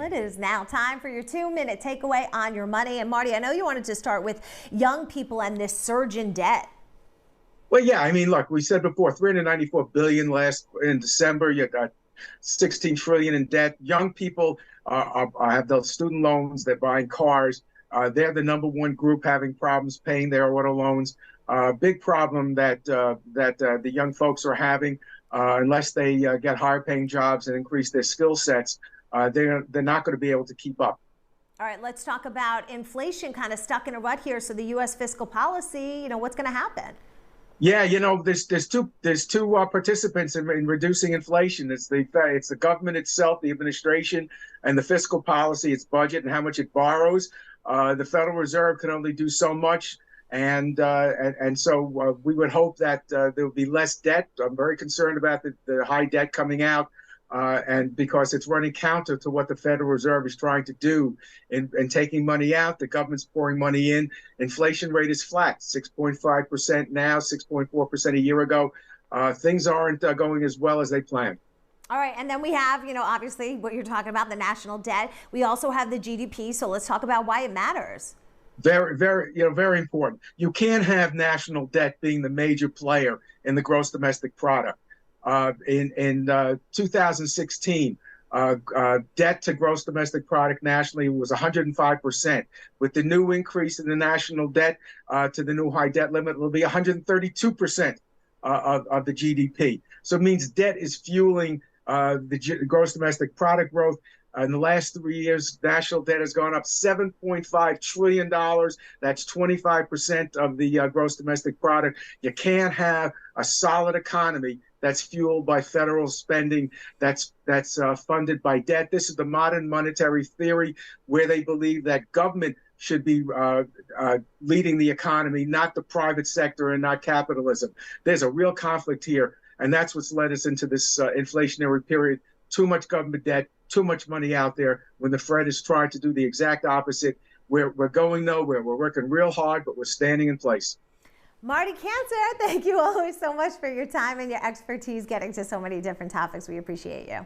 It is now time for your 2-minute takeaway on your money. And Marty, I know you wanted to start with young people and this surge in debt. Well, yeah, I mean, look, we said before, 394 billion last in December. You got 16 trillion in debt. Young people have those student loans. They're buying cars. They're the number one group having problems paying their auto loans. Big problem that the young folks are having unless they get higher paying jobs and increase their skill sets. They're not going to be able to keep up. All right, let's talk about inflation kind of stuck in a rut here. So the U.S. fiscal policy, what's going to happen? Yeah, there's two participants in reducing inflation. It's the government itself, the administration, and the fiscal policy, its budget, and how much it borrows. The Federal Reserve can only do so much, and so we would hope that there will be less debt. I'm very concerned about the high debt coming out. And because it's running counter to what the Federal Reserve is trying to do in taking money out, the government's pouring money in. Inflation rate is flat, 6.5% now, 6.4% a year ago. Things aren't going as well as they planned. All right, and then we have, obviously what you're talking about, the national debt. We also have the GDP, so let's talk about why it matters. Very, very important. You can't have national debt being the major player in the gross domestic product. In 2016, debt to gross domestic product nationally was 105%. With the new increase in the national debt to the new high debt limit, it will be 132% of the GDP. So it means debt is fueling the gross domestic product growth. In the last 3 years, national debt has gone up $7.5 trillion. That's 25% of the gross domestic product. You can't have a solid economy that's fueled by federal spending, that's funded by debt. This is the modern monetary theory, where they believe that government should be leading the economy, not the private sector and not capitalism. There's a real conflict here, and that's what's led us into this inflationary period. Too much government debt, too much money out there, when the Fed is trying to do the exact opposite. We're going nowhere. We're working real hard, but we're standing in place. Marty Kancer, thank you always so much for your time and your expertise getting to so many different topics. We appreciate you.